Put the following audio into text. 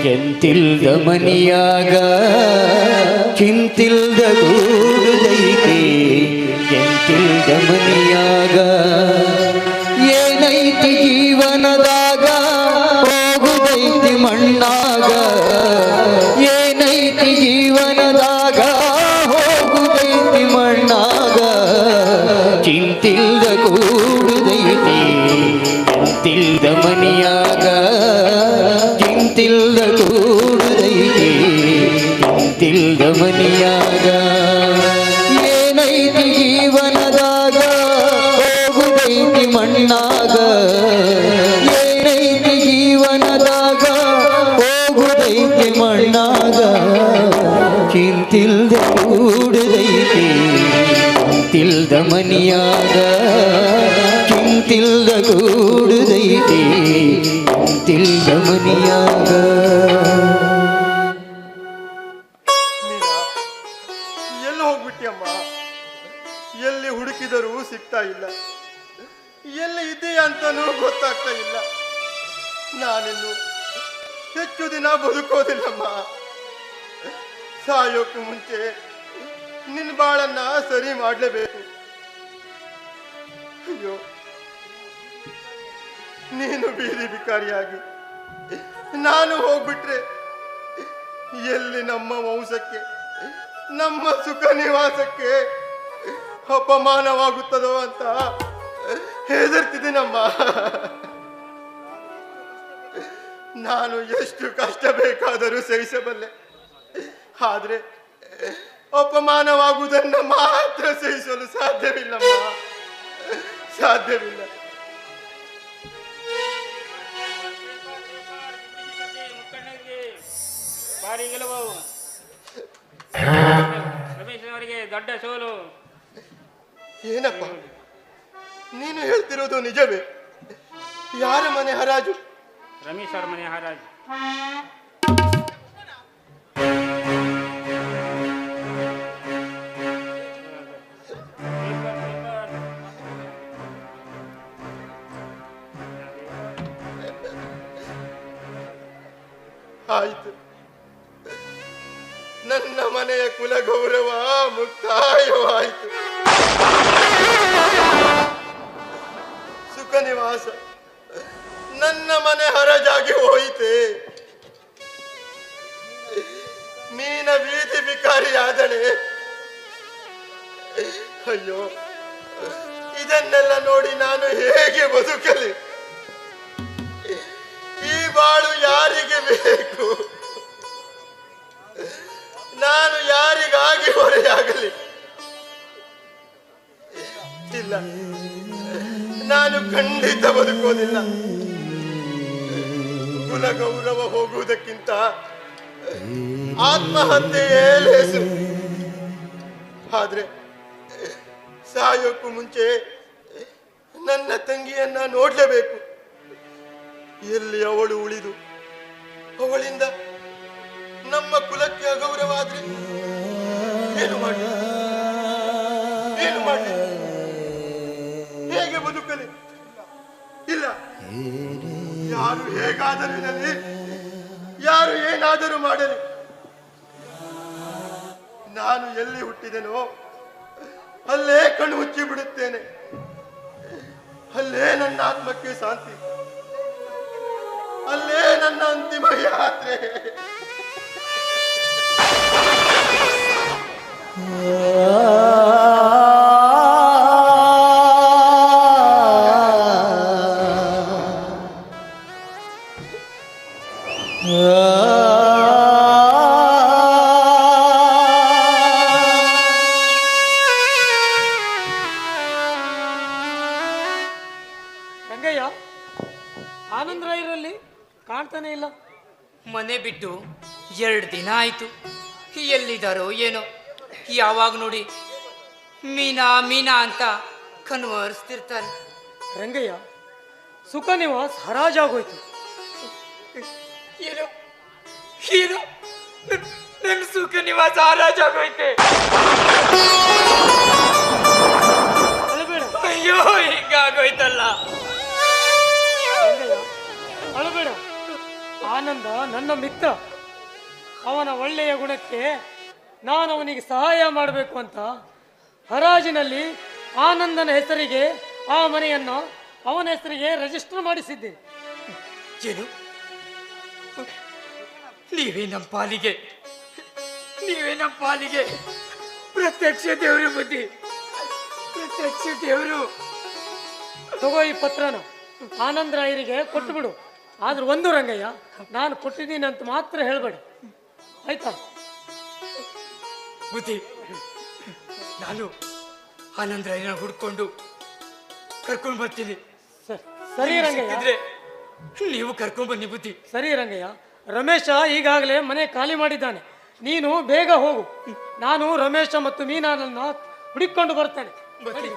ಎಂತಿಲ್ದ ಮನಿಯಾಗ ಚಿಂತಿಲ್ದ ಗೂಡುದೈತಿ ಎಂತಿಲ್ದ ಮನಿಯಾಗ ಏನೈತಿ ಜೀವನದಾಗ ಹೋಗುದೈತಿ ಮಣ್ಣಾಗ ಏನೈತಿ ಜೀವನದಾಗ ಹೋಗುದೈತಿ ಮಣ್ಣಾಗ ಚಿಂತಿಲ್ದ ಗೂಡುದೈತಿ ಎಂತಿಲ್ದ ಮನಿಯಾಗ ಚಿಂತಿಲ್ದ ಗೂಡುದೈತಿ ಎಂತಿಲ್ದ ಮನಿಯಾಗ ಏನೈತಿ ಜೀವನದಾಗ ಹೋಗುದೈತಿ ಮಣ್ಣಾಗ ಏನೈತಿ ಜೀವನದಾಗ ಹೋಗುದೈತಿ ಮಣ್ಣಾಗ ಚಿಂತಿಲ್ದ ಗೂಡುದೈತಿ ಚಿಂತಿಲ್ದ ಮನಿಯಾಗ ಚಿಂತಿಲ್ದ ಗೂಡುದೈತಿ ಚಿಂತಿಲ್ದ ಮನಿಯಾಗ ಎಲ್ಲಿ ಹೋಗ್ಬಿಟ್ಟಿಯಮ್ಮ? ಎಲ್ಲಿ ಹುಡುಕಿದರೂ ಸಿಗ್ತಾ ಇಲ್ಲ, ಎಲ್ಲಿ ಇದೆಯ ಅಂತಾನೂ ಗೊತ್ತಾಗ್ತಾ ಇಲ್ಲ. ನಾನಿನ್ನು ಹೆಚ್ಚು ದಿನ ಬದುಕೋದಿಲ್ಲಮ್ಮ. ಸಾಯೋಕ್ಕೂ ಮುಂಚೆ ನಿನ್ನ ಬಾಳನ್ನ ಸರಿ ಮಾಡಲೇಬೇಕು. ಅಯ್ಯೋ, ನೀನು ಬೀದಿ ಬಿಕಾರಿಯಾಗಿ ನಾನು ಹೋಗ್ಬಿಟ್ರೆ ಎಲ್ಲಿ ನಮ್ಮ ವಂಶಕ್ಕೆ ನಮ್ಮ ಸುಖ ನಿವಾಸಕ್ಕೆ ಅಪಮಾನವಾಗುತ್ತದೋ ಅಂತ ಹೆದರ್ತಿದ್ದೀನಮ್ಮ. ನಾನು ಎಷ್ಟು ಕಷ್ಟ ಬೇಕಾದರೂ ಸಹಿಸಬಲ್ಲೆ, ಆದ್ರೆ ಅಪಮಾನವಾಗುವುದನ್ನ ಮಾತ್ರ ಸಹಿಸಲು ಸಾಧ್ಯವಿಲ್ಲಮ್ಮ, ಸಾಧ್ಯವಿಲ್ಲ. ರಮೇಶ್ ದೊಡ್ಡ ಸೋಲು. ಏನಪ್ಪ ನೀನು ಹೇಳ್ತಿರೋದು ನಿಜವೇ? ಯಾರ ಮನೆ ಹರಾಜು? ರಮೇಶ್ ಅವ್ರ ಮನೆ ಹರಾಜು. ಆಯ್ತು, ನನ್ನ ಮನೆಯ ಕುಲ ಗೌರವ ಮುಕ್ತಾಯವಾಯಿತು. ಸುಖ ನಿವಾಸ ನನ್ನ ಮನೆ ಹರಜಾಗಿ ಹೋಯಿತೆ. ಮೀನ ಬೀದಿ ಬಿಕಾರಿಯಾದಳೆ. ಅಯ್ಯೋ, ಇದನ್ನೆಲ್ಲ ನೋಡಿ ನಾನು ಹೇಗೆ ಬದುಕಲಿ? ಈ ಬಾಳು ಯಾರಿಗೆ ಬೇಕು? ನಾನು ಯಾರಿಗಾಗಿ ಹೊರೆಯಾಗಲಿ? ಇಲ್ಲ, ನಾನು ಖಂಡಿತ ಬದುಕೋದಿಲ್ಲ. ಕುಲ ಗೌರವ ಹೋಗುವುದಕ್ಕಿಂತ ಆತ್ಮಹತ್ಯೆಯೇ ಲೇಸು. ಆದ್ರೆ ಸಾಯೋಕ್ಕೂ ಮುಂಚೆ ನನ್ನ ತಂಗಿಯನ್ನ ನೋಡ್ಲೇಬೇಕು. ಎಲ್ಲಿ ಅವಳು ಉಳಿದು ಅವಳಿಂದ ನಮ್ಮ ಕುಲಕ್ಕೆ ಅಗೌರವಾದ್ರೆ ಏನು ಮಾಡಿ ಹೇಗೆ ಬದುಕಲಿ? ಇಲ್ಲ, ಯಾರು ಹೇಗಾದರೂ ಇರಲಿ, ಯಾರು ಏನಾದರೂ ಮಾಡಲಿ, ನಾನು ಎಲ್ಲಿ ಹುಟ್ಟಿದೆನೋ ಅಲ್ಲೇ ಕಣ್ಣು ಮುಚ್ಚಿ ಬಿಡುತ್ತೇನೆ. ಅಲ್ಲೇ ನನ್ನ ಆತ್ಮಕ್ಕೆ ಶಾಂತಿ, ಅಲ್ಲೇ ನನ್ನ ಅಂತಿಮ ಯಾತ್ರೆ. ರಂಗಯ್ಯ, ಆನಂದರಾಯರಲ್ಲಿ ಕಾಣ್ತಾನೆ ಇಲ್ಲ. ಮನೆ ಬಿಟ್ಟು 2 ದಿನ ಆಯ್ತು. ಎಲ್ಲಿದ್ದಾರೋ ಏನೋ. ಯಾವಾಗ ನೋಡಿ ಮೀನಾ ಮೀನಾ ಅಂತ ಕನ್ವರ್ಸ್ತಿರ್ತಾರೆ. ರಂಗಯ್ಯ, ಸುಖ ನಿವಾಸ ಹರಾಜಾಗೋಯ್ತು. ಏನು ಏನು ನನ್ನ ಸುಖ ನಿವಾಸ ಹರಾಜಾಗೋಯ್ತೆ? ಅಳಬೇಡ ಅಯ್ಯೋ, ಹಿಂಗಾಗೋಯ್ತಲ್ಲ. ರಂಗಯ್ಯ, ಅಳಬೇಡ. ಆನಂದ ನನ್ನ ಮಿತ್ರ. ಅವನ ಒಳ್ಳೆಯ ಗುಣಕ್ಕೆ ನಾನು ಅವನಿಗೆ ಸಹಾಯ ಮಾಡಬೇಕು ಅಂತ ಹರಾಜಿನಲ್ಲಿ ಆನಂದನ ಹೆಸರಿಗೆ ಆ ಮನೆಯನ್ನು ಅವನ ಹೆಸರಿಗೆ ರಿಜಿಸ್ಟರ್ ಮಾಡಿಸಿದ್ದೆ. ಏನು ನೀವೇ ನಮ್ಮ ಪಾಲಿಗೆ ಪ್ರತ್ಯಕ್ಷ ದೇವರು ಬುದ್ಧಿ, ಪ್ರತ್ಯಕ್ಷ ದೇವರು. ತಗೋ ಈ ಪತ್ರನ ಆನಂದರಾಯರಿಗೆ ಕೊಟ್ಟು ಬಿಡು. ಆದ್ರೆ ಒಂದು ರಂಗಯ್ಯ, ನಾನು ಕೊಟ್ಟಿದ್ದೀನಿ ಅಂತ ಮಾತ್ರ ಹೇಳ್ಬೇಡ, ಆಯ್ತಾ? ಬುದ್ಧಿ, ನಾನು ಆನಂದರಾಯನ ಹುಡ್ಕೊಂಡು ಕರ್ಕೊಂಡು ಬರ್ತೀನಿ. ಸರಿ ರಂಗಯ್ಯ, ಇದ್ರೆ ನೀವು ಕರ್ಕೊಂಡ್ ಬನ್ನಿ ಬುದ್ಧಿ. ಸರಿ ರಂಗಯ್ಯ. ರಮೇಶ ಈಗಾಗಲೇ ಮನೆ ಖಾಲಿ ಮಾಡಿದ್ದಾನೆ, ನೀನು ಬೇಗ ಹೋಗು. ನಾನು ರಮೇಶ ಮತ್ತು ಮೀನಾನನ್ನ ಹುಡುಕೊಂಡು ಬರ್ತೇನೆ. ಬರ್ತೀನಿ.